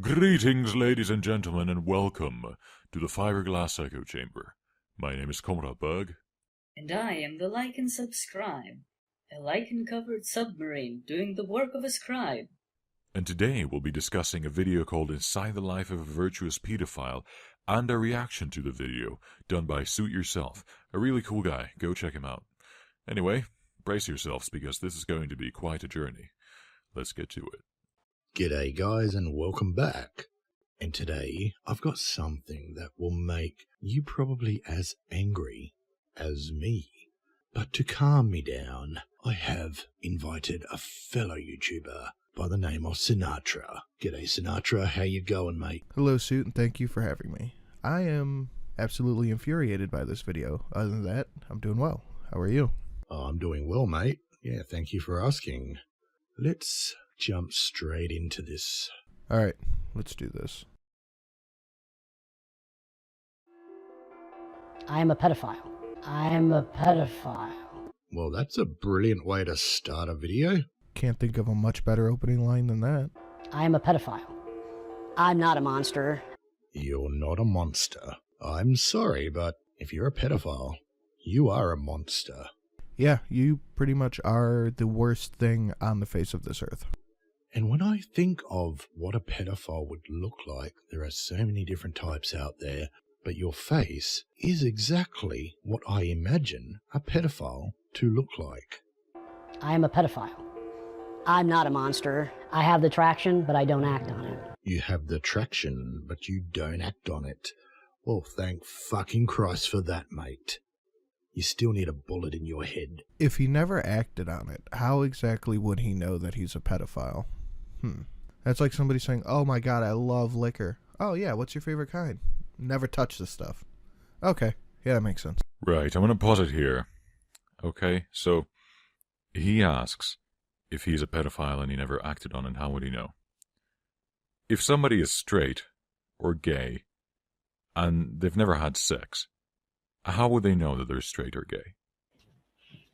Greetings, ladies and gentlemen, and welcome to the Fiberglass Echo Chamber. My name is Comrade Berg. And I am the Like and Subscribe, a lichen-covered submarine doing the work of a scribe. And today we'll be discussing a video called Inside the Life of a Virtuous Pedophile and a reaction to the video done by Suit Yourself, a really cool guy. Go check him out. Anyway, brace yourselves because this is going to be quite a journey. Let's get to it. G'day guys and welcome back. And today I've got something that will make you probably as angry as me. But to calm me down, I have invited a fellow YouTuber by the name of Sinatra. G'day Sinatra, how you going, mate? Hello Suit, and thank you for having me. I am absolutely infuriated by this video. Other than that, I'm doing well. How are you? Oh, I'm doing well, mate. Yeah, thank you for asking. Let's jump straight into this. Alright, let's do this. I'm a pedophile. I'm a pedophile. Well, that's a brilliant way to start a video. Can't think of a much better opening line than that. I'm a pedophile. I'm not a monster. You're not a monster. I'm sorry, but if you're a pedophile, you are a monster. Yeah, you pretty much are the worst thing on the face of this earth. And when I think of what a pedophile would look like, there are so many different types out there, but your face is exactly what I imagine a pedophile to look like. I'm a pedophile. I'm not a monster. I have the traction, but I don't act on it. You have the traction, but you don't act on it. Well, thank fucking Christ for that, mate. You still need a bullet in your head. If he never acted on it, how exactly would he know that he's a pedophile? That's like somebody saying, oh my god, I love liquor. Oh yeah, what's your favorite kind? Never touch this stuff. Okay, yeah, that makes sense. Right, I'm going to pause it here. Okay, so he asks if he's a pedophile and he never acted on it, how would he know? If somebody is straight or gay and they've never had sex, how would they know that they're straight or gay?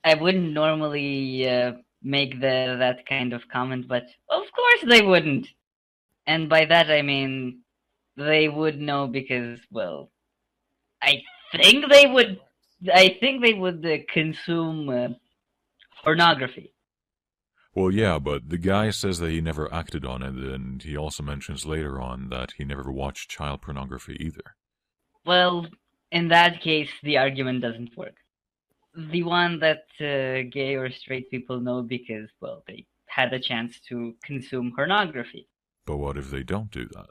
I wouldn't normally make that kind of comment, but of course they wouldn't. And by that I mean they would know because, well, I think they would consume pornography. Well, yeah, but the guy says that he never acted on it, and he also mentions later on that he never watched child pornography either. Well, in that case, the argument doesn't work. The one that gay or straight people know because, well, they had a chance to consume pornography. But what if they don't do that?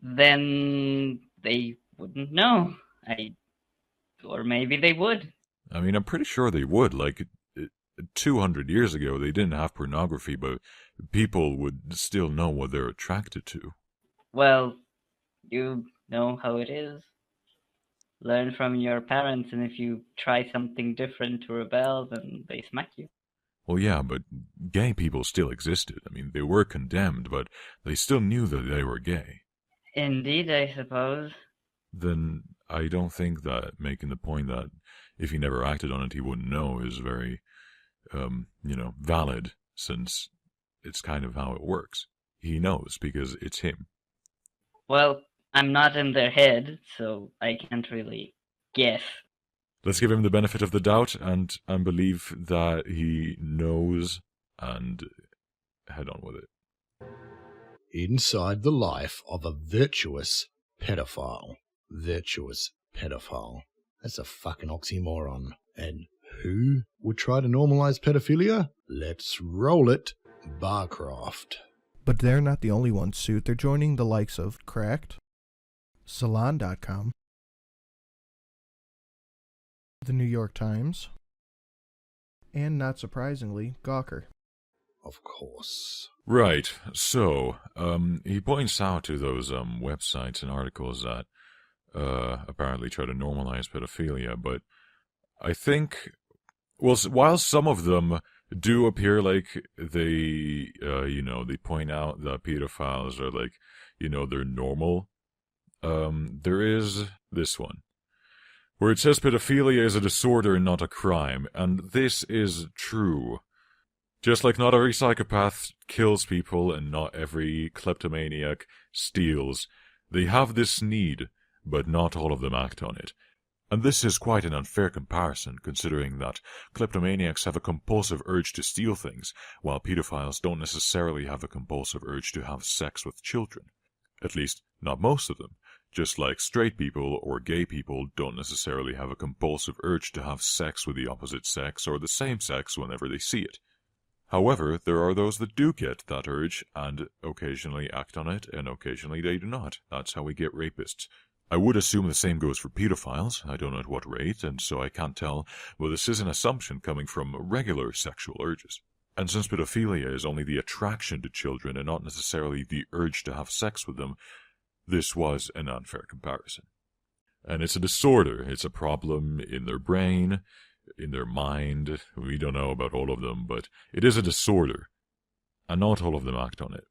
Then they wouldn't know. Or maybe they would. I mean, I'm pretty sure they would. Like, 200 years ago, they didn't have pornography, but people would still know what they're attracted to. Well, you know how it is. Learn from your parents, and if you try something different to rebel, then they smack you. Well, yeah, but gay people still existed. I mean, they were condemned, but they still knew that they were gay. Indeed, I suppose. Then I don't think that making the point that if he never acted on it, he wouldn't know is very, valid, since it's kind of how it works. He knows because it's him. Well, I'm not in their head, so I can't really guess. Let's give him the benefit of the doubt and believe that he knows and head on with it. Inside the life of a virtuous pedophile. Virtuous pedophile. That's a fucking oxymoron. And who would try to normalize pedophilia? Let's roll it. Barcroft. But they're not the only ones, Suit. They're joining the likes of Cracked, Salon.com, the New York Times, and not surprisingly, Gawker. Of course. Right, so, he points out to those websites and articles that apparently try to normalize pedophilia, but I think, well, while some of them do appear like they, they point out that pedophiles are like, they're normal, there is this one, where it says pedophilia is a disorder and not a crime, and this is true. Just like not every psychopath kills people and not every kleptomaniac steals, they have this need, but not all of them act on it. And this is quite an unfair comparison, considering that kleptomaniacs have a compulsive urge to steal things, while pedophiles don't necessarily have a compulsive urge to have sex with children. At least, not most of them. Just like straight people or gay people don't necessarily have a compulsive urge to have sex with the opposite sex or the same sex whenever they see it. However, there are those that do get that urge and occasionally act on it, and occasionally they do not. That's how we get rapists. I would assume the same goes for pedophiles. I don't know at what rate, and so I can't tell, but this is an assumption coming from regular sexual urges. And since pedophilia is only the attraction to children and not necessarily the urge to have sex with them, this was an unfair comparison. And it's a disorder. It's a problem in their brain, in their mind. We don't know about all of them, but it is a disorder, and not all of them act on it.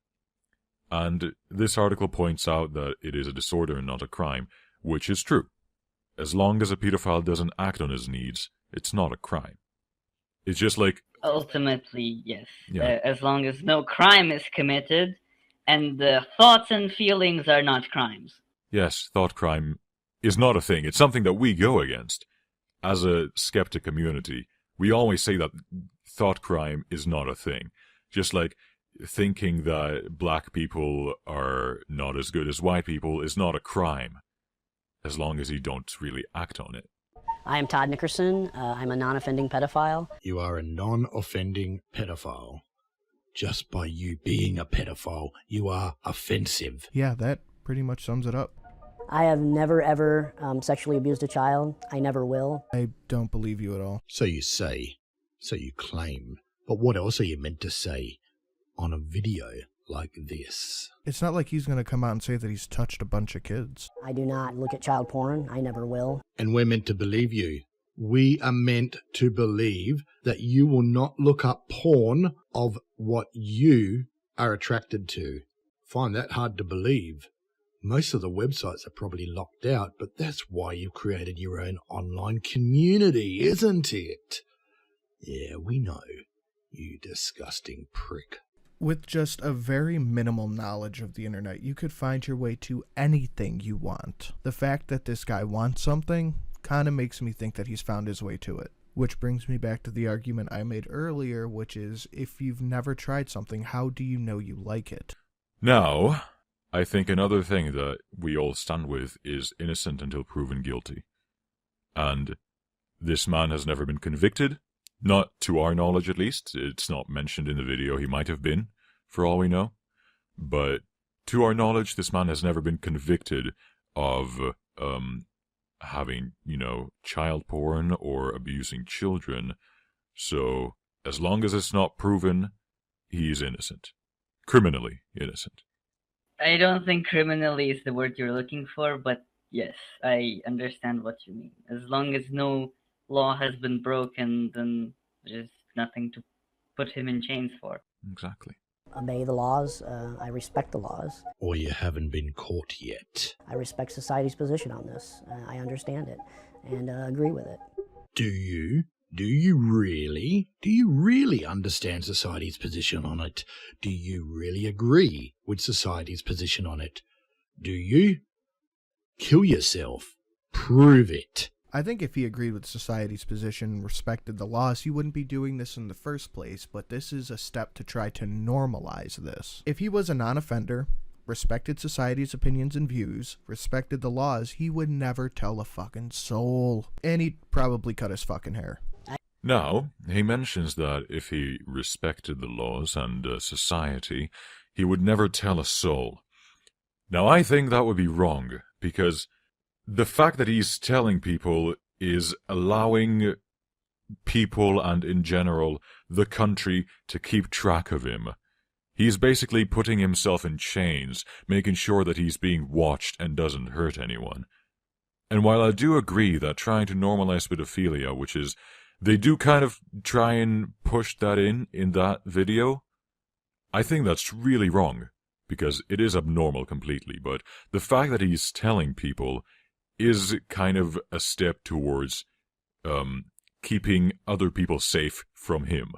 And this article points out that it is a disorder and not a crime, which is true. As long as a pedophile doesn't act on his needs, it's not a crime. It's just like... Ultimately, yes. Yeah. As long as no crime is committed, and the thoughts and feelings are not crimes. Yes, thought crime is not a thing. It's something that we go against. As a skeptic community, we always say that thought crime is not a thing. Just like thinking that black people are not as good as white people is not a crime, as long as you don't really act on it. I am Todd Nickerson. I'm a non-offending pedophile. You are a non-offending pedophile. Just by you being a pedophile, you are offensive. Yeah, that pretty much sums it up. I have never, ever sexually abused a child. I never will. I don't believe you at all. So you say. So you claim. But what else are you meant to say on a video like this? It's not like he's going to come out and say that he's touched a bunch of kids. I do not look at child porn. I never will. And we're meant to believe you. We are meant to believe that you will not look up porn of what you are attracted to. Find that hard to believe. Most of the websites are probably locked out, but that's why you've created your own online community, isn't it? Yeah, we know, you disgusting prick. With just a very minimal knowledge of the internet, you could find your way to anything you want. The fact that this guy wants something kind of makes me think that he's found his way to it. Which brings me back to the argument I made earlier, which is, if you've never tried something, how do you know you like it? Now, I think another thing that we all stand with is innocent until proven guilty. And this man has never been convicted, not to our knowledge at least. It's not mentioned in the video. He might have been, for all we know. But to our knowledge, this man has never been convicted of having, child porn or abusing children. So, as long as it's not proven, he's innocent. Criminally innocent. I don't think criminally is the word you're looking for, but yes, I understand what you mean. As long as no law has been broken, then there's nothing to put him in chains for. Exactly. Obey the laws. I respect the laws. Or you haven't been caught yet. I respect society's position on this. I understand it and agree with it. Do you? Do you really? Do you really understand society's position on it? Do you really agree with society's position on it? Do you? Kill yourself. Prove it. I think if he agreed with society's position and respected the laws, he wouldn't be doing this in the first place, but this is a step to try to normalize this. If he was a non-offender, respected society's opinions and views, respected the laws, he would never tell a fucking soul. And he'd probably cut his fucking hair. Now, he mentions that if he respected the laws and society, he would never tell a soul. Now, I think that would be wrong, because the fact that he's telling people is allowing people and, in general, the country to keep track of him. He's basically putting himself in chains, making sure that he's being watched and doesn't hurt anyone. And while I do agree that trying to normalize pedophilia, which is, they do kind of try and push that in that video, I think that's really wrong, because it is abnormal completely, but the fact that he's telling people is kind of a step towards keeping other people safe from him.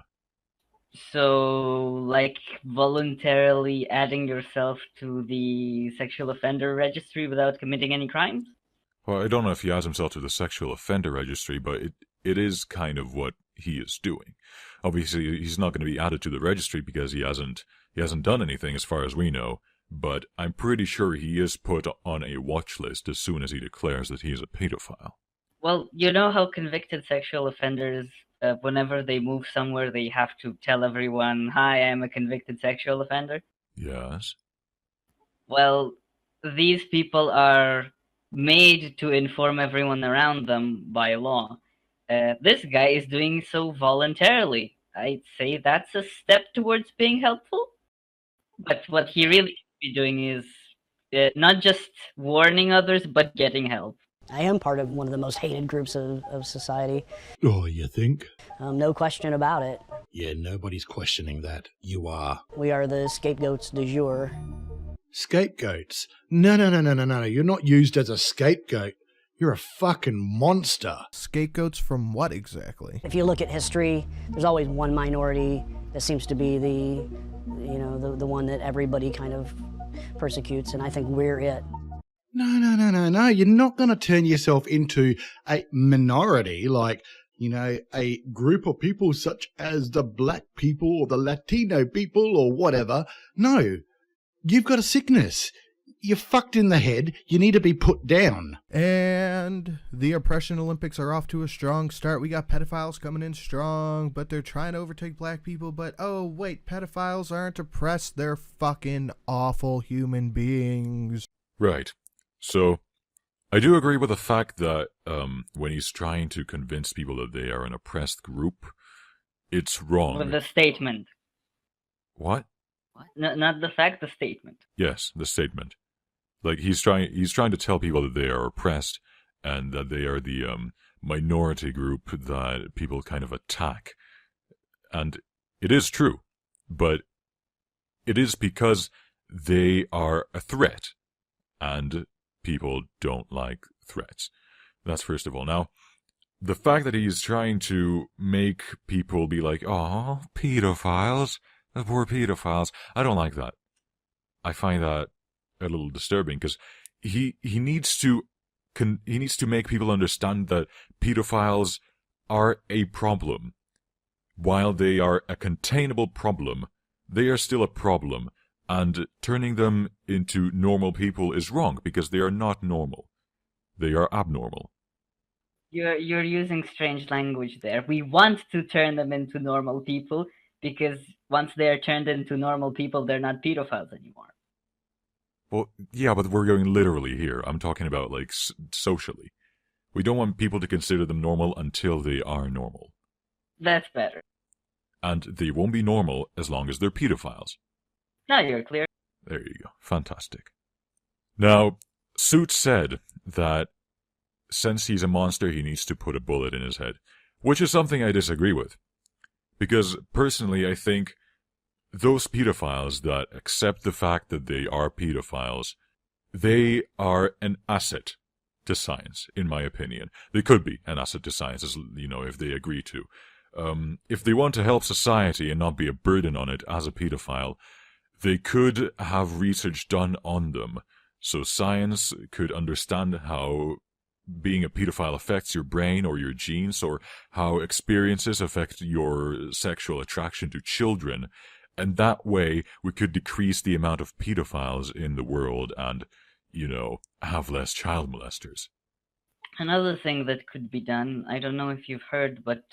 So, like, voluntarily adding yourself to the sexual offender registry without committing any crimes? Well, I don't know if he adds himself to the sexual offender registry, but it is kind of what he is doing. Obviously, he's not going to be added to the registry because he hasn't done anything as far as we know, but I'm pretty sure he is put on a watch list as soon as he declares that he is a pedophile. Well, you know how convicted sexual offenders, whenever they move somewhere, they have to tell everyone, "Hi, I'm a convicted sexual offender"? Yes. Well, these people are made to inform everyone around them by law. This guy is doing so voluntarily. I'd say that's a step towards being helpful. But what he really should be doing is not just warning others, but getting help. I am part of one of the most hated groups of society. Oh, you think? No question about it. Yeah, nobody's questioning that. You are. We are the scapegoats du jour. Scapegoats? No. You're not used as a scapegoat. You're a fucking monster. Scapegoats from what exactly? If you look at history, there's always one minority that seems to be the one that everybody kind of persecutes, and I think we're it. No. You're not going to turn yourself into a minority like, a group of people such as the black people or the Latino people or whatever. No, you've got a sickness. You're fucked in the head. You need to be put down. And the Oppression Olympics are off to a strong start. We got pedophiles coming in strong, but they're trying to overtake black people. But, oh, wait, pedophiles aren't oppressed. They're fucking awful human beings. Right. So, I do agree with the fact that when he's trying to convince people that they are an oppressed group, it's wrong. With the statement. What? No, not the fact, the statement. Yes, the statement. Like, he's trying to tell people that they are oppressed and that they are the minority group that people kind of attack. And it is true, but it is because they are a threat, and people don't like threats. That's first of all. Now, the fact that he's trying to make people be like, "Oh, pedophiles, the poor pedophiles," I don't like that. I find that a little disturbing because he needs to make people understand that pedophiles are a problem. While they are a containable problem, they are still a problem, and turning them into normal people is wrong because they are not normal. They are abnormal. You're using strange language there. We want to turn them into normal people because once they are turned into normal people, they're not pedophiles anymore. Well, yeah, but we're going literally here. I'm talking about, like, socially. We don't want people to consider them normal until they are normal. That's better. And they won't be normal as long as they're pedophiles. Now you're clear. There you go. Fantastic. Now, Suit said that since he's a monster, he needs to put a bullet in his head, which is something I disagree with. Because, personally, I think those pedophiles that accept the fact that they are pedophiles, they are an asset to science, in my opinion. They could be an asset to science, if they agree to. If they want to help society and not be a burden on it as a pedophile, they could have research done on them, so science could understand how being a pedophile affects your brain or your genes, or how experiences affect your sexual attraction to children, and that way we could decrease the amount of pedophiles in the world and, have less child molesters. Another thing that could be done, I don't know if you've heard, but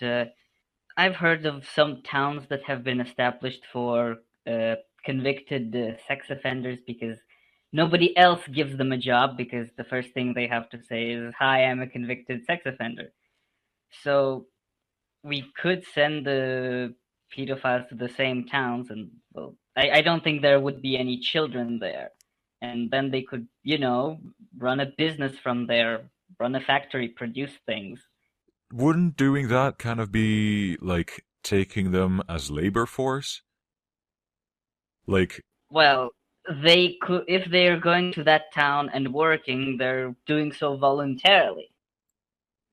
I've heard of some towns that have been established for convicted sex offenders because nobody else gives them a job, because the first thing they have to say is, "Hi, I'm a convicted sex offender." So we could send the pedophiles to the same towns, and well, I don't think there would be any children there. And then they could, run a business from there, run a factory, produce things. Wouldn't doing that kind of be like taking them as labor force? Like, well, they could, if they're going to that town and working, they're doing so voluntarily.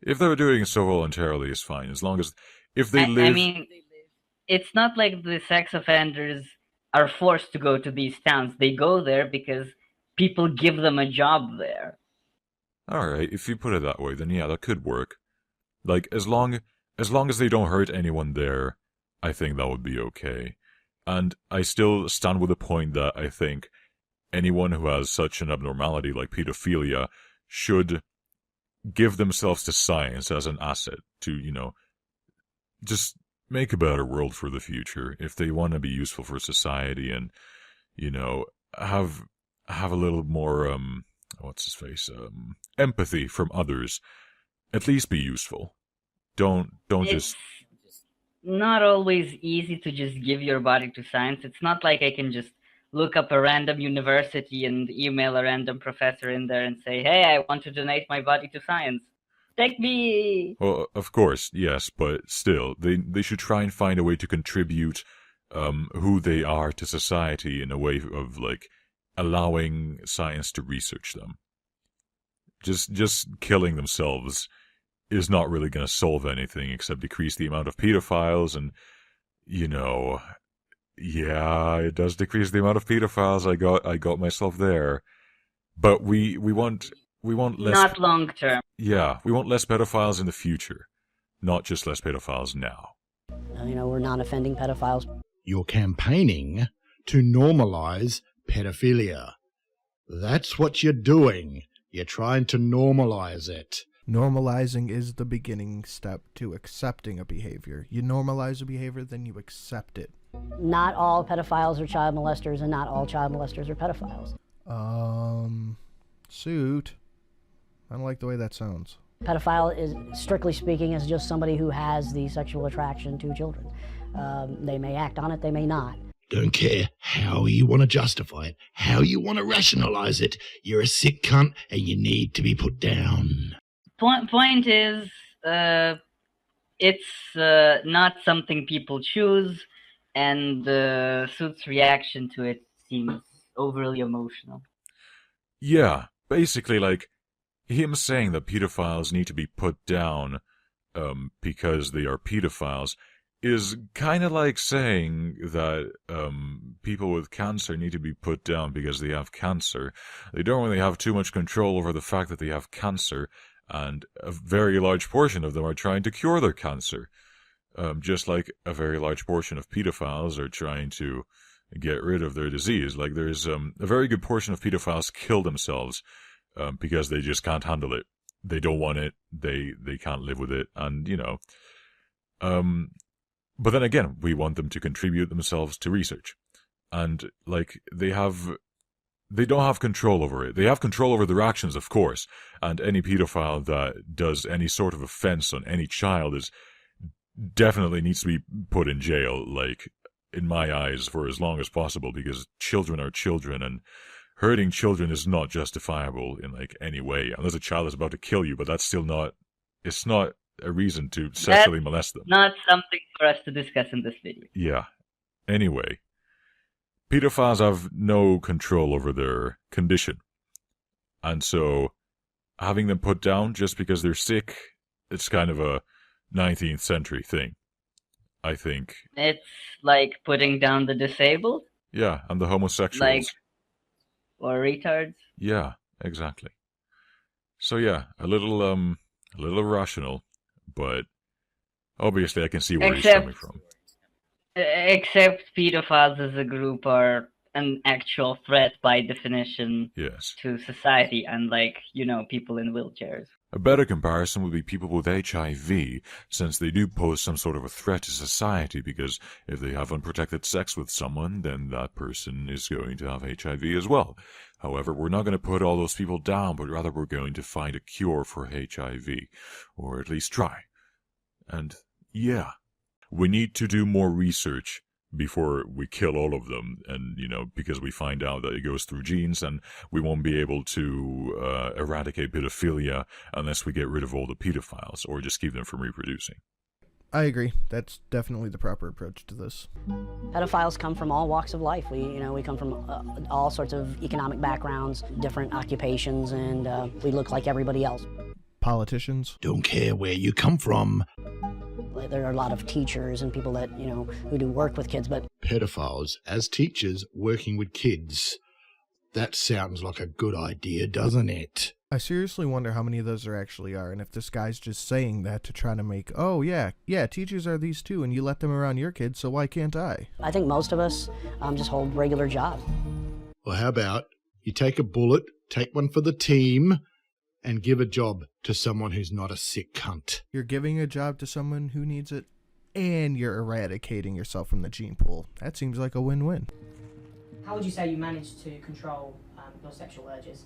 If they were doing so voluntarily, it's fine, as long as if they live. I mean, it's not like the sex offenders are forced to go to these towns. They go there because people give them a job there. Alright, if you put it that way, then yeah, that could work. Like, as long as they don't hurt anyone there, I think that would be okay. And I still stand with the point that I think anyone who has such an abnormality like pedophilia should give themselves to science as an asset to, just make a better world for the future. If they want to be useful for society and, have a little more, empathy from others, at least be useful. Don't It's not always easy to just give your body to science. It's not like I can just look up a random university and email a random professor in there and say, hey, I want to donate my body to science. Take me! Well, of course, yes, but still, they should try and find a way to contribute who they are to society in a way of, like, allowing science to research them. Just killing themselves is not really going to solve anything except decrease the amount of pedophiles and, yeah, it does decrease the amount of pedophiles. I got myself there. But we want less... Not long term. Yeah, we want less pedophiles in the future, not just less pedophiles now. We're non-offending pedophiles. You're campaigning to normalize pedophilia. That's what you're doing. You're trying to normalize it. Normalizing is the beginning step to accepting a behavior. You normalize a behavior, then you accept it. Not all pedophiles are child molesters, and not all child molesters are pedophiles. Suit. I don't like the way that sounds. Pedophile is, strictly speaking, is just somebody who has the sexual attraction to children. They may act on it, they may not. Don't care how you want to justify it, how you want to rationalize it. You're a sick cunt and you need to be put down. Point is, it's not something people choose, and Suit's reaction to it seems overly emotional. Yeah, basically, like, him saying that pedophiles need to be put down because they are pedophiles is kind of like saying that people with cancer need to be put down because they have cancer. They don't really have too much control over the fact that they have cancer, and a very large portion of them are trying to cure their cancer. Just like a very large portion of pedophiles are trying to get rid of their disease. Like, there's a very good portion of pedophiles kill themselves because they just can't handle it. They don't want it. They can't live with it. And, but then again, we want them to contribute themselves to research. And, like, they don't have control over it. They have control over their actions, of course. And any pedophile that does any sort of offense on any child definitely needs to be put in jail, like, in my eyes, for as long as possible, because children are children, and hurting children is not justifiable in, like, any way. Unless a child is about to kill you, but that's still not, it's not a reason to sexually molest them. Not something for us to discuss in this video. Yeah. Anyway, pedophiles have no control over their condition. And so, having them put down just because they're sick, it's kind of a 19th century thing, I think. It's like putting down the disabled? Yeah, and the homosexuals. Or retards? Yeah, exactly. So yeah, a little irrational, but obviously I can see where he's coming from. Except pedophiles as a group are an actual threat by definition to society, unlike, people in wheelchairs. A better comparison would be people with HIV, since they do pose some sort of a threat to society, because if they have unprotected sex with someone, then that person is going to have HIV as well. However, we're not going to put all those people down, but rather we're going to find a cure for HIV, or at least try. And yeah, we need to do more research before we kill all of them, and, because we find out that it goes through genes, and we won't be able to eradicate pedophilia unless we get rid of all the pedophiles, or just keep them from reproducing. I agree. That's definitely the proper approach to this. Pedophiles come from all walks of life. We come from all sorts of economic backgrounds, different occupations, and we look like everybody else. Politicians. Don't care where you come from. Like, there are a lot of teachers and people that, who do work with kids, but Pedophiles as teachers working with kids. That sounds like a good idea, doesn't it? I seriously wonder how many of those there actually are, and if this guy's just saying that to try to make, oh yeah, teachers are these too, and you let them around your kids, so why can't I? I think most of us just hold regular jobs. Well, how about you take a bullet, take one for the team, and give a job to someone who's not a sick cunt. You're giving a job to someone who needs it, and you're eradicating yourself from the gene pool. That seems like a win-win. How would you say you managed to control your sexual urges?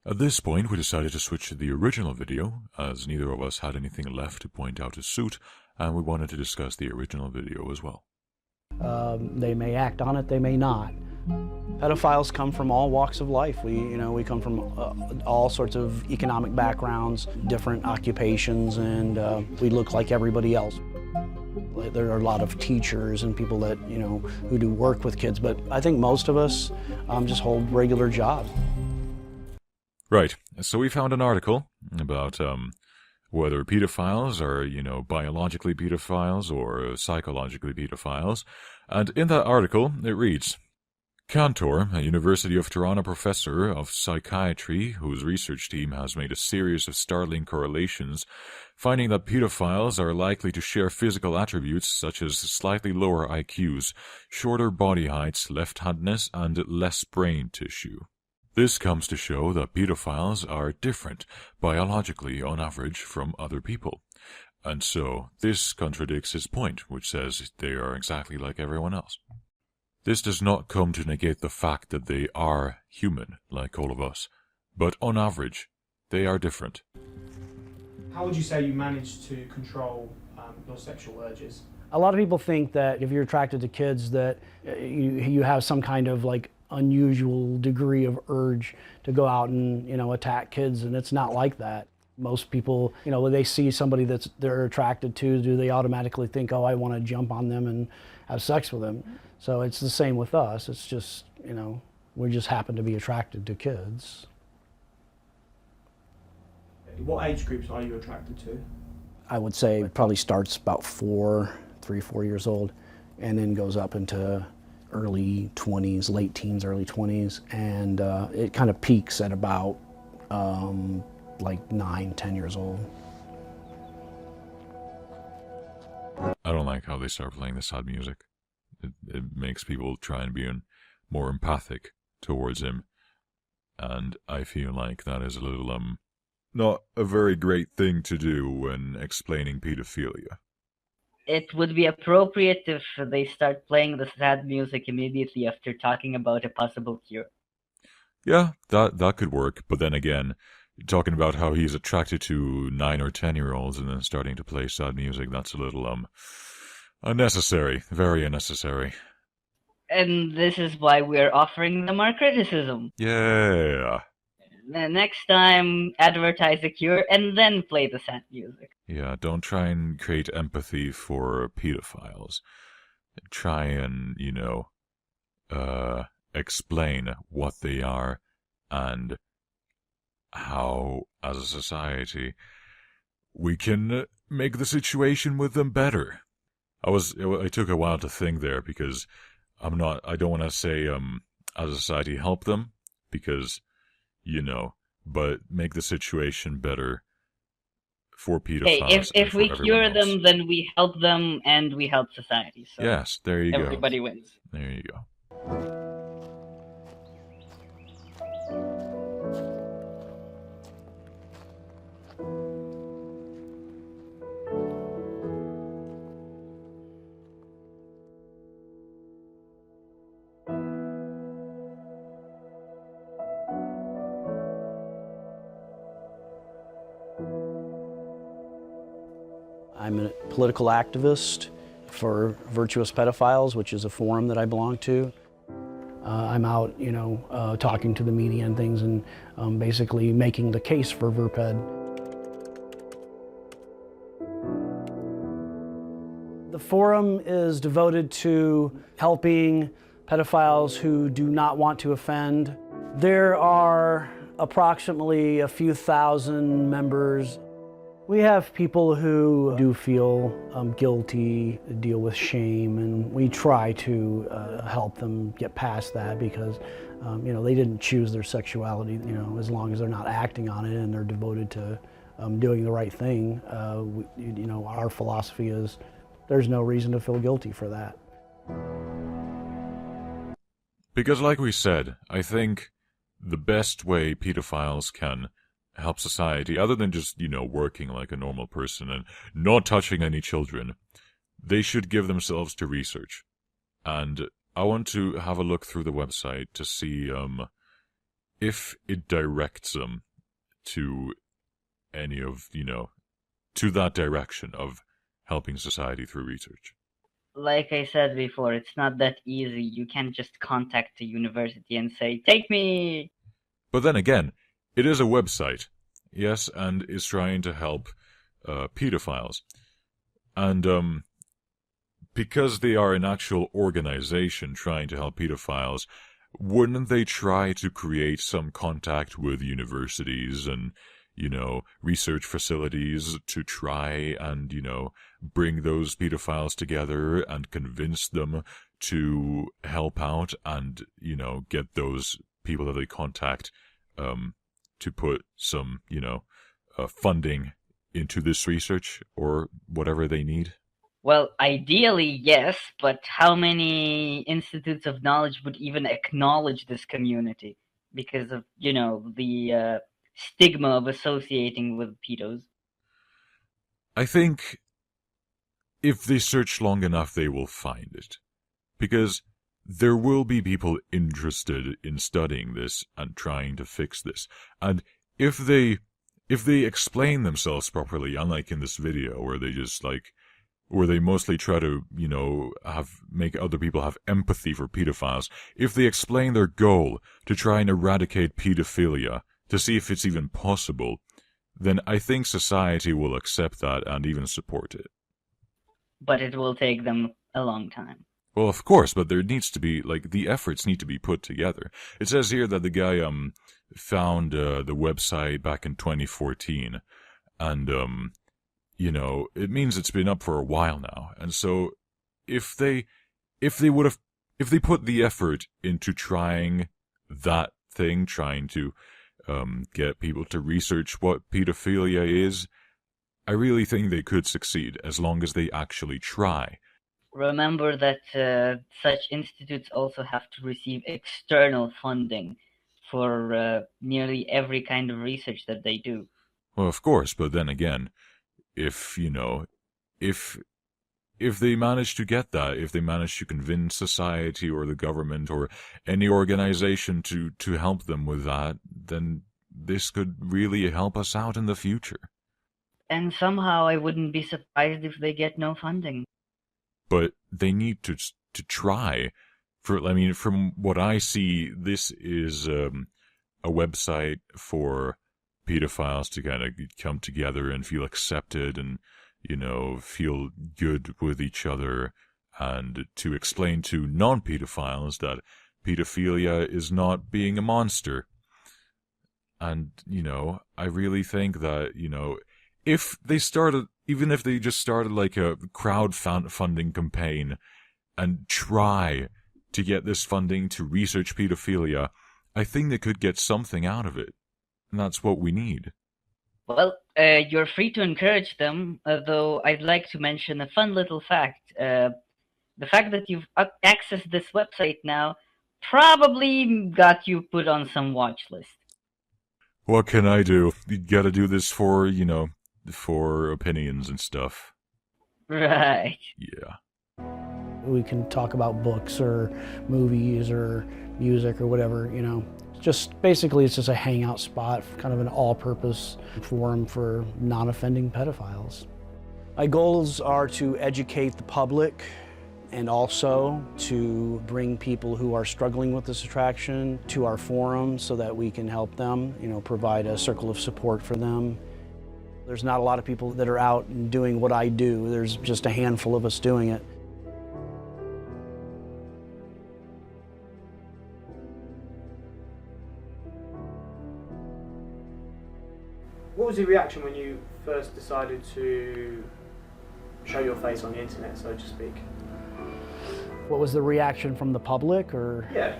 At this point, we decided to switch to the original video, as neither of us had anything left to point out to Suit, and we wanted to discuss the original video as well. They may act on it, they may not. Pedophiles come from all walks of life. We come from all sorts of economic backgrounds, different occupations, and we look like everybody else. There are a lot of teachers and people that, who do work with kids, but I think most of us just hold regular jobs. Right, so we found an article about whether pedophiles are, biologically pedophiles or psychologically pedophiles, and in that article it reads, Cantor, a University of Toronto professor of psychiatry whose research team has made a series of startling correlations, finding that pedophiles are likely to share physical attributes such as slightly lower IQs, shorter body heights, left-handedness, and less brain tissue. This comes to show that pedophiles are different, biologically on average, from other people. And so, this contradicts his point, which says they are exactly like everyone else. This does not come to negate the fact that they are human, like all of us, but on average, they are different. How would you say you managed to control your sexual urges? A lot of people think that if you're attracted to kids that you have some kind of unusual degree of urge to go out and attack kids, and it's not like that. Most people, when they see somebody they're attracted to, do they automatically think, oh, I want to jump on them and have sex with them? So it's the same with us. It's just, we just happen to be attracted to kids. What age groups are you attracted to? I would say it probably starts about 4 years old, and then goes up into early 20s, late teens, early 20s, and it kind of peaks at about 9, 10 years old. I don't like how they start playing the sad music. It makes people try and be more empathic towards him, and I feel like that is a little, not a very great thing to do when explaining pedophilia. It would be appropriate if they start playing the sad music immediately after talking about a possible cure. Yeah, that could work, but then again, talking about how he's attracted to 9 or 10-year-olds and then starting to play sad music, that's a little, unnecessary, very unnecessary. And this is why we're offering them our criticism. Yeah. The next time, advertise a cure and then play the sad music. Yeah, don't try and create empathy for pedophiles. Try and, explain what they are and how, as a society, we can make the situation with them better. I took a while to think there because I don't want to say, as a society, help them, because, but make the situation better for pedophiles. Hey, if we cure them, then we help them and we help society. So yes, there you go. Everybody wins. There you go. I'm a political activist for Virtuous Pedophiles, which is a forum that I belong to. I'm out, talking to the media and things, and basically making the case for VirPed. The forum is devoted to helping pedophiles who do not want to offend. There are approximately a few thousand members. We have people who do feel guilty, deal with shame, and we try to help them get past that because, they didn't choose their sexuality. As long as they're not acting on it and they're devoted to doing the right thing, our philosophy is there's no reason to feel guilty for that. Because like we said, I think the best way pedophiles can help society, other than just, working like a normal person and not touching any children, they should give themselves to research. And I want to have a look through the website to see if it directs them to any of, to that direction of helping society through research. Like I said before, it's not that easy. You can't just contact the university and say, "Take me!" But then again, it is a website, yes, and is trying to help pedophiles. And because they are an actual organization trying to help pedophiles, wouldn't they try to create some contact with universities and, research facilities to try and, bring those pedophiles together and convince them to help out and, get those people that they contact to put some, funding into this research or whatever they need? Well, ideally, yes, but how many institutes of knowledge would even acknowledge this community because of, the stigma of associating with pedos? I think if they search long enough, they will find it. Because there will be people interested in studying this and trying to fix this. And if they explain themselves properly, unlike in this video where they just where they mostly try to, make other people have empathy for pedophiles, if they explain their goal to try and eradicate pedophilia, to see if it's even possible, then I think society will accept that and even support it. But it will take them a long time. Well, of course, but there needs to be, the efforts need to be put together. It says here that the guy, found, the website back in 2014, and, it means it's been up for a while now. And so, if they put the effort into trying that thing, trying to, get people to research what pedophilia is, I really think they could succeed as long as they actually try. Remember that such institutes also have to receive external funding for nearly every kind of research that they do. Well, of course, but then again, if they manage to get that, if they manage to convince society or the government or any organization to help them with that, then this could really help us out in the future. And somehow I wouldn't be surprised if they get no funding. But they need to try. From what I see, this is a website for pedophiles to kind of come together and feel accepted and, feel good with each other, and to explain to non-pedophiles that pedophilia is not being a monster. And, I really think that, if they started, even if they just started like a crowdfunding campaign and try to get this funding to research pedophilia, I think they could get something out of it. And that's what we need. Well, you're free to encourage them, though I'd like to mention a fun little fact. The fact that you've accessed this website now probably got you put on some watch list. What can I do? You gotta do this for, for opinions and stuff. Right. Yeah. We can talk about books or movies or music or whatever, Just basically, it's just a hangout spot, kind of an all-purpose forum for non-offending pedophiles. My goals are to educate the public and also to bring people who are struggling with this attraction to our forum so that we can help them, provide a circle of support for them. There's not a lot of people that are out and doing what I do. There's just a handful of us doing it. What was your reaction when you first decided to show your face on the internet, so to speak? What was the reaction from the public, or? Yeah.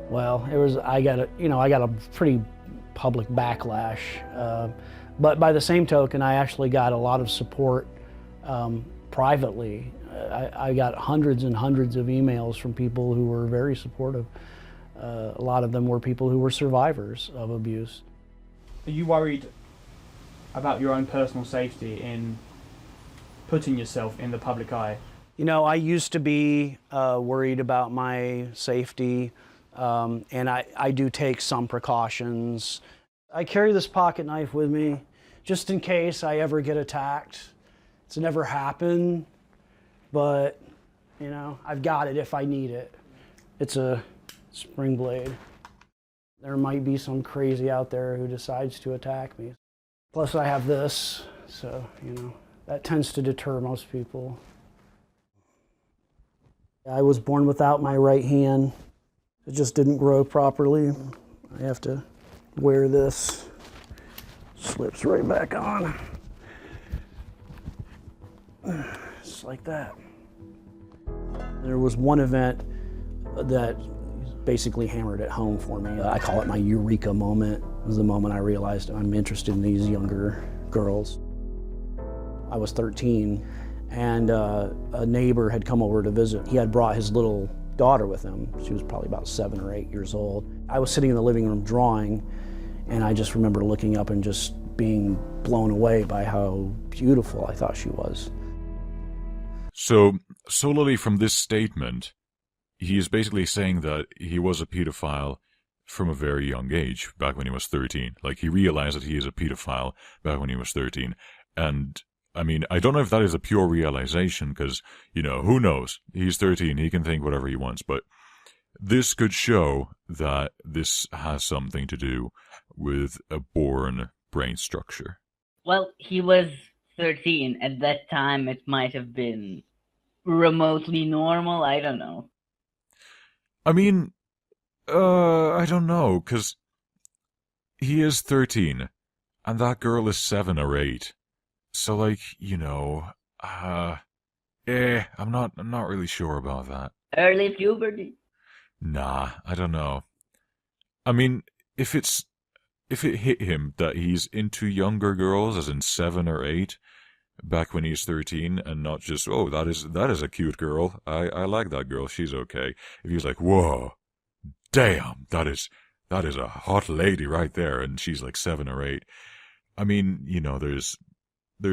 Well, I got a pretty public backlash, but by the same token, I actually got a lot of support privately. I got hundreds and hundreds of emails from people who were very supportive. A lot of them were people who were survivors of abuse. Are you worried about your own personal safety in putting yourself in the public eye? You know, I used to be worried about my safety, and I do take some precautions. I carry this pocket knife with me just in case I ever get attacked. It's never happened, but, you know, I've got it if I need it. It's a spring blade. There might be some crazy out there who decides to attack me. Plus I have this, so, you know, that tends to deter most people. I was born without my right hand. It just didn't grow properly. I have to wear this. Slips right back on. Just like that. There was one event that basically hammered it home for me. I call it my eureka moment. It was the moment I realized I'm interested in these younger girls. I was 13, and a neighbor had come over to visit. He had brought his little daughter with him. She was probably about 7 or 8 years old. I was sitting in the living room drawing, and I just remember looking up and just being blown away by how beautiful I thought she was. So, solely from this statement, he is basically saying that he was a pedophile from a very young age, back when he was 13. Like, he realized that he is a pedophile back when he was 13. And, I mean, I don't know if that is a pure realization, because, you know, who knows? He's 13, he can think whatever he wants, but this could show that this has something to do with a born brain structure. Well, he was 13. At that time, it might have been remotely normal. I don't know. I mean, I don't know, because he is 13, and that girl is 7 or 8. So, like, you know, I'm not really sure about that. Early puberty. Nah, I don't know. I mean, if it hit him that he's into younger girls, as in 7 or 8, back when he's 13, and not just, oh, that is a cute girl, I like that girl, she's okay. If he's like, whoa, damn, that is a hot lady right there, and she's like 7 or 8. I mean, you know, there's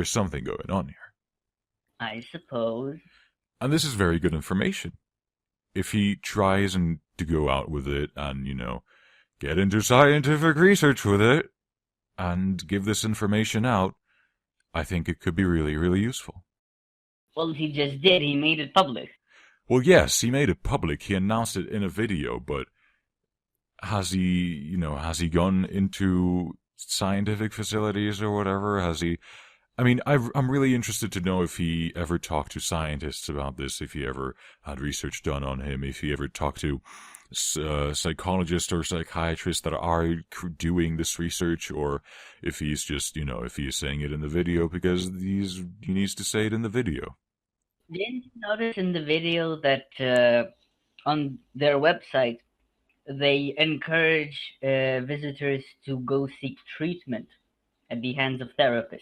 something going on here. I suppose. And this is very good information. If he tries to go out with it and, you know, get into scientific research with it and give this information out, I think it could be really, really useful. Well, he just did. He made it public. Well, yes, he made it public. He announced it in a video, but has he gone into scientific facilities or whatever? I mean, I'm really interested to know if he ever talked to scientists about this, if he ever had research done on him, if he ever talked to psychologists or psychiatrists that are doing this research, or if he's just, you know, if he's saying it in the video because he needs to say it in the video. Didn't you notice in the video that on their website, they encourage visitors to go seek treatment at the hands of therapists?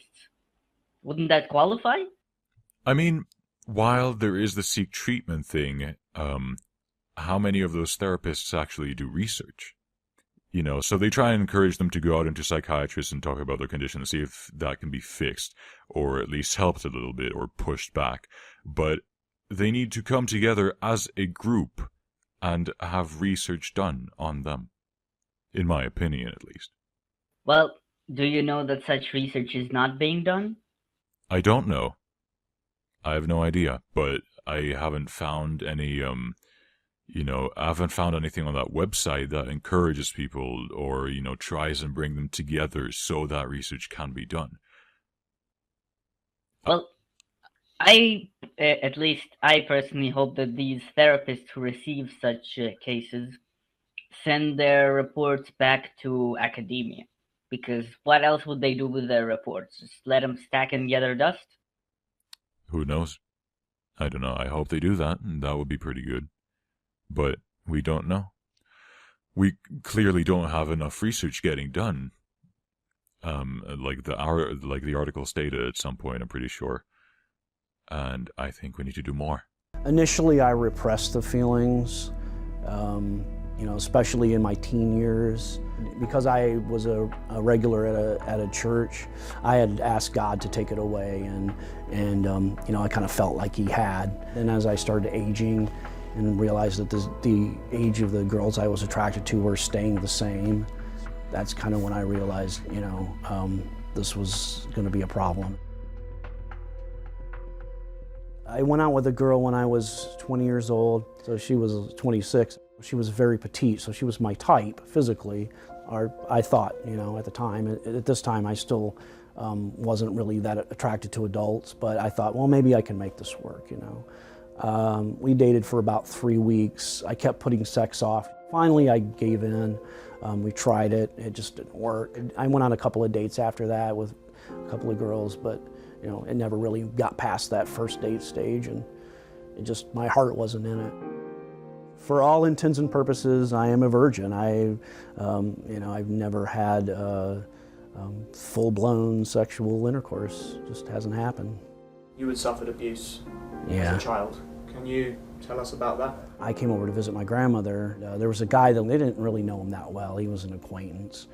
Wouldn't that qualify? I mean, while there is the seek treatment thing, how many of those therapists actually do research? You know, so they try and encourage them to go out into psychiatrists and talk about their condition and see if that can be fixed, or at least helped a little bit, or pushed back. But they need to come together as a group and have research done on them. In my opinion, at least. Well, do you know that such research is not being done? I don't know. I have no idea, but I haven't found any, I haven't found anything on that website that encourages people or, you know, tries and bring them together so that research can be done. Well, I personally hope that these therapists who receive such cases send their reports back to academia, Because what else would they do with their reports? Just let them stack and gather dust? Who knows? I don't know. I hope they do that, and that would be pretty good. But we don't know. We clearly don't have enough research getting done. Like the article stated at some point, I'm pretty sure. And I think we need to do more. Initially, I repressed the feelings, especially in my teen years. Because I was a regular at a church, I had asked God to take it away, and I kind of felt like He had. And as I started aging and realized that the age of the girls I was attracted to were staying the same, that's kind of when I realized, this was going to be a problem. I went out with a girl when I was 20 years old, so she was 26. She was very petite, so she was my type physically, or I thought, at the time. At this time, I still wasn't really that attracted to adults, but I thought, well, maybe I can make this work, We dated for about 3 weeks. I kept putting sex off. Finally, I gave in. We tried it. It just didn't work. I went on a couple of dates after that with a couple of girls, but it never really got past that first date stage, and my heart wasn't in it. For all intents and purposes, I am a virgin. I've never had full-blown sexual intercourse. Just hasn't happened. You had suffered abuse Yeah. as a child. Can you tell us about that? I came over to visit my grandmother. There was a guy that they didn't really know him that well. He was an acquaintance.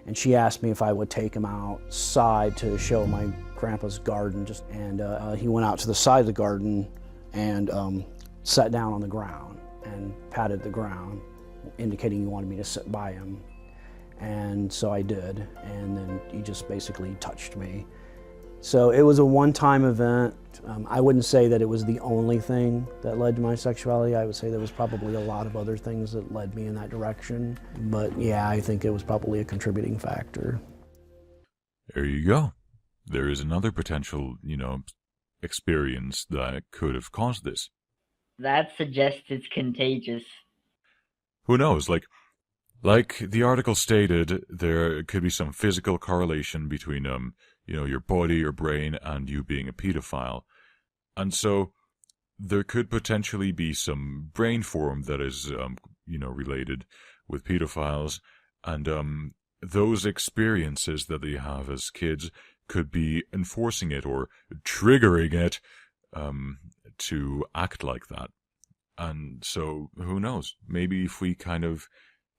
And she asked me if I would take him outside to show my grandpa's garden. He went out to the side of the garden and sat down on the ground and patted the ground, indicating he wanted me to sit by him. And so I did, and then he just basically touched me. So it was a one-time event. I wouldn't say that it was the only thing that led to my sexuality. I would say there was probably a lot of other things that led me in that direction. But yeah, I think it was probably a contributing factor. There you go. There is another potential, experience that could have caused this. That suggests it's contagious. Who knows? Like the article stated, there could be some physical correlation between, your body, your brain, and you being a pedophile. And so there could potentially be some brain form that is, related with pedophiles. And those experiences that they have as kids could be enforcing it or triggering it to act like that. And so, who knows? Maybe if we kind of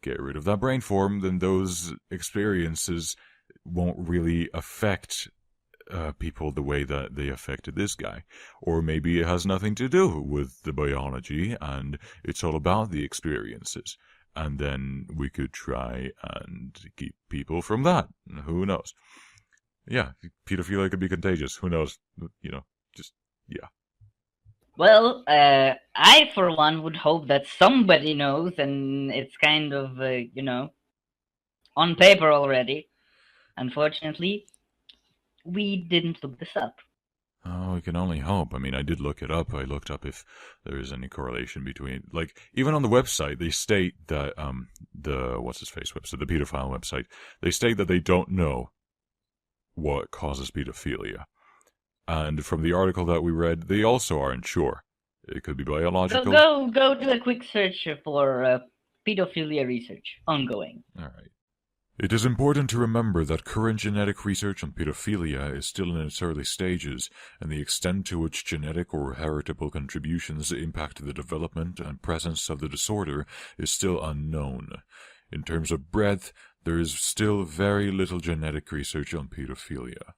get rid of that brain form, then those experiences won't really affect people the way that they affected this guy. Or maybe it has nothing to do with the biology, and it's all about the experiences. And then we could try and keep people from that. Who knows? Yeah, pedophilia could be contagious. Who knows? Yeah. Well, I, for one, would hope that somebody knows, and it's kind of, on paper already. Unfortunately, we didn't look this up. Oh, we can only hope. I mean, I did look it up. I looked up if there is any correlation between, even on the website, they state that, the website, the pedophile website, they state that they don't know what causes pedophilia. And from the article that we read, they also aren't sure. It could be biological. Go do a quick search for pedophilia research, ongoing. All right. It is important to remember that current genetic research on pedophilia is still in its early stages, and the extent to which genetic or heritable contributions impact the development and presence of the disorder is still unknown. In terms of breadth, there is still very little genetic research on pedophilia.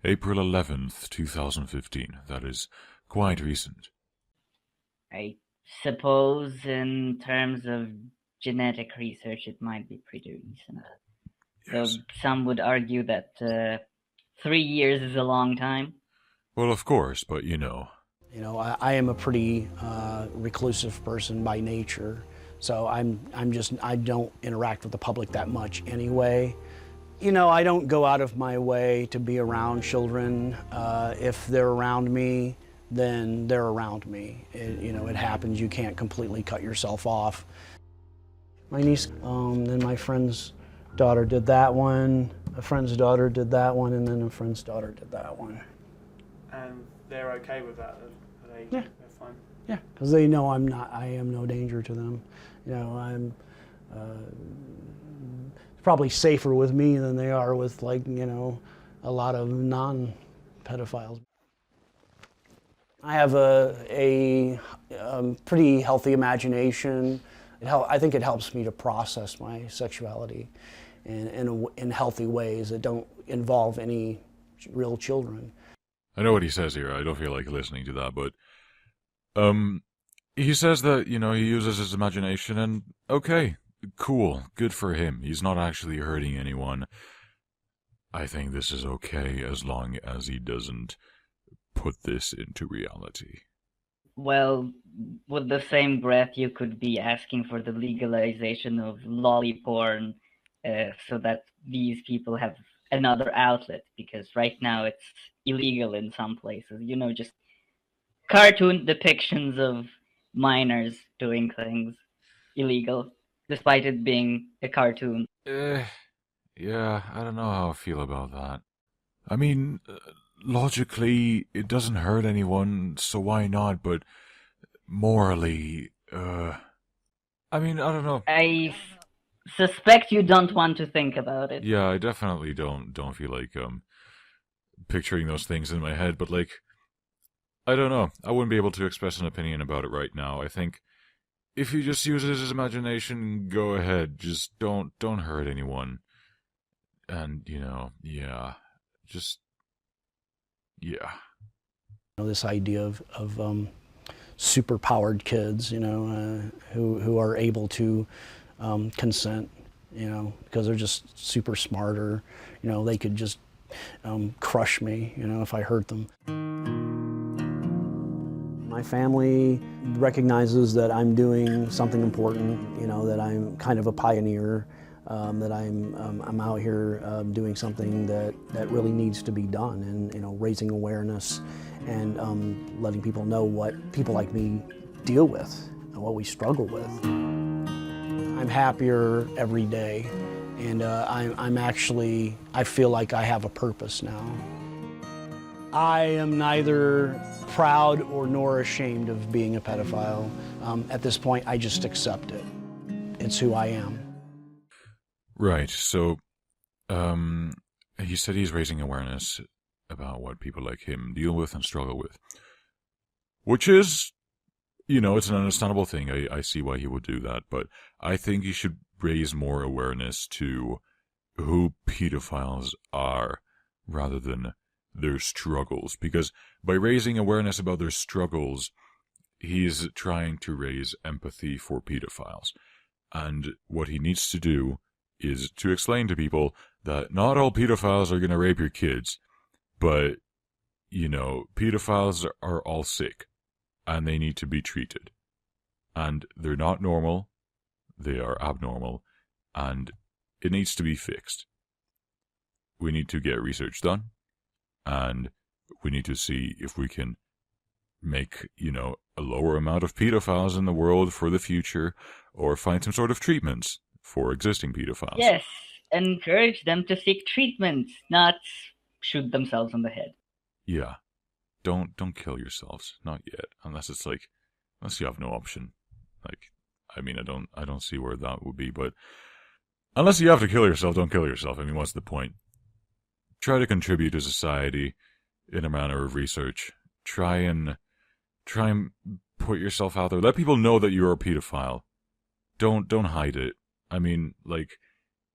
April 11th, 2015. That is quite recent. I suppose in terms of genetic research, it might be pretty recent. Yes. So some would argue that 3 years is a long time. Well, of course, but I am a pretty reclusive person by nature, so I don't interact with the public that much anyway. I don't go out of my way to be around children. If they're around me, then they're around me. It happens. You can't completely cut yourself off. My niece and my friends daughter did that one, a friend's daughter did that one, and then a friend's daughter did that one. And they're okay with that? Yeah. They're fine? Yeah, because they know I am no danger to them. You know, I'm probably safer with me than they are with, like, you know, a lot of non-pedophiles. I have a pretty healthy imagination. I think it helps me to process my sexuality in healthy ways that don't involve any real children. I know what he says here. I don't feel like listening to that, but he says that, you know, he uses his imagination, and okay, cool, good for him. He's not actually hurting anyone. I think this is okay as long as he doesn't put this into reality. Well, with the same breath, you could be asking for the legalization of lolly porn, so that these people have another outlet, because right now it's illegal in some places. You know, just cartoon depictions of minors doing things illegal, despite it being a cartoon. Yeah, I don't know how I feel about that. I mean, logically, it doesn't hurt anyone, so why not? But morally, I mean, I don't know. I suspect you don't want to think about it. Yeah, I definitely don't feel like picturing those things in my head, but like, I don't know. I wouldn't be able to express an opinion about it right now. I think if he just uses his imagination, go ahead. Just don't hurt anyone. And, you know, yeah. Just, yeah. You know, this idea of super-powered kids, you know, who are able to consent, you know, because they're just super smarter. You know, they could just crush me, you know, if I hurt them. My family recognizes that I'm doing something important, you know, that I'm kind of a pioneer, that I'm out here doing something that really needs to be done, and, you know, raising awareness and letting people know what people like me deal with and what we struggle with. I'm happier every day, and I feel like I have a purpose now. I am neither proud or nor ashamed of being a pedophile. At this point, I just accept it. It's who I am. Right, so, he said he's raising awareness about what people like him deal with and struggle with. Which is, you know, it's an understandable thing. I see why he would do that, but I think he should raise more awareness to who pedophiles are rather than their struggles. Because by raising awareness about their struggles, he's trying to raise empathy for pedophiles. And what he needs to do is to explain to people that not all pedophiles are going to rape your kids, but, you know, pedophiles are all sick, and they need to be treated. And they're not normal, they are abnormal, and it needs to be fixed. We need to get research done, and we need to see if we can make, you know, a lower amount of pedophiles in the world for the future, or find some sort of treatments for existing pedophiles. Yes, encourage them to seek treatment, not shoot themselves in the head. Yeah. Don't kill yourselves. Not yet. Unless you have no option. Like, I mean, I don't see where that would be, but unless you have to kill yourself, don't kill yourself. I mean, what's the point? Try to contribute to society in a manner of research. Try and put yourself out there. Let people know that you're a pedophile. Don't hide it. I mean, like,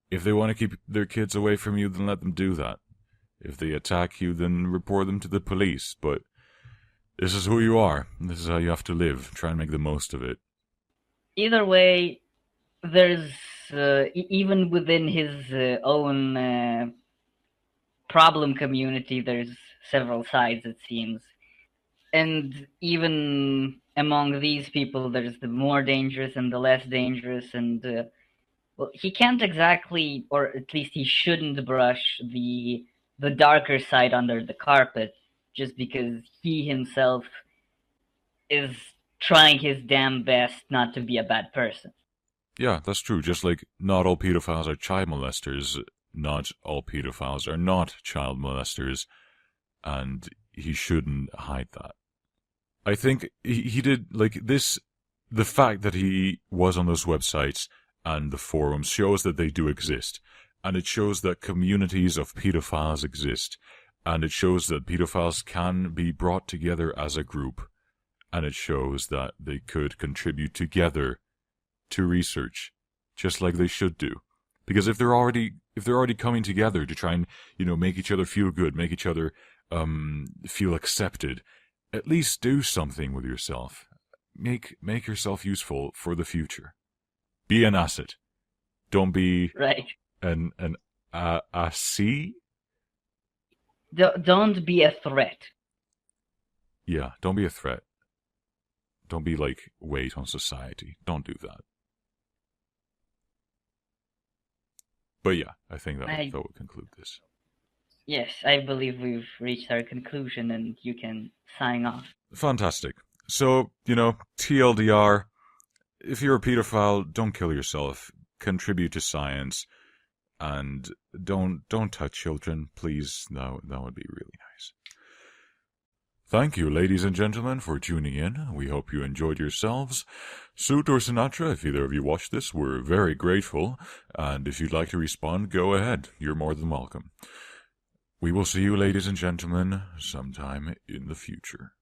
if they want to keep their kids away from you, then let them do that. If they attack you, then report them to the police. But this is who you are. This is how you have to live. Try and make the most of it. Either way, there's, even within his own problem community, there's several sides, it seems. And even among these people, there's the more dangerous and the less dangerous, and well, he can't exactly, or at least he shouldn't brush the darker side under the carpet, just because he himself is trying his damn best not to be a bad person. Yeah, that's true. Just like not all pedophiles are child molesters, not all pedophiles are not child molesters, and he shouldn't hide that. I think he did, like, this, the fact that he was on those websites and the forums shows that they do exist, and it shows that communities of pedophiles exist, and it shows that pedophiles can be brought together as a group, and it shows that they could contribute together to research, just like they should do. Because if they're already coming together to try and, make each other feel good, make each other feel accepted, at least do something with yourself. Make yourself useful for the future. Be an asset. Don't be Right. an asset. Don't be a threat. Yeah, don't be a threat. Don't be like weight on society. Don't do that. But yeah, I think that would conclude this. Yes, I believe we've reached our conclusion and you can sign off. Fantastic. So, TLDR, if you're a pedophile, don't kill yourself. Contribute to science. And don't touch children, please. That would be really nice. Thank you, ladies and gentlemen, for tuning in. We hope you enjoyed yourselves. Suit or Sinatra, if either of you watched this, we're very grateful. And if you'd like to respond, go ahead. You're more than welcome. We will see you, ladies and gentlemen, sometime in the future.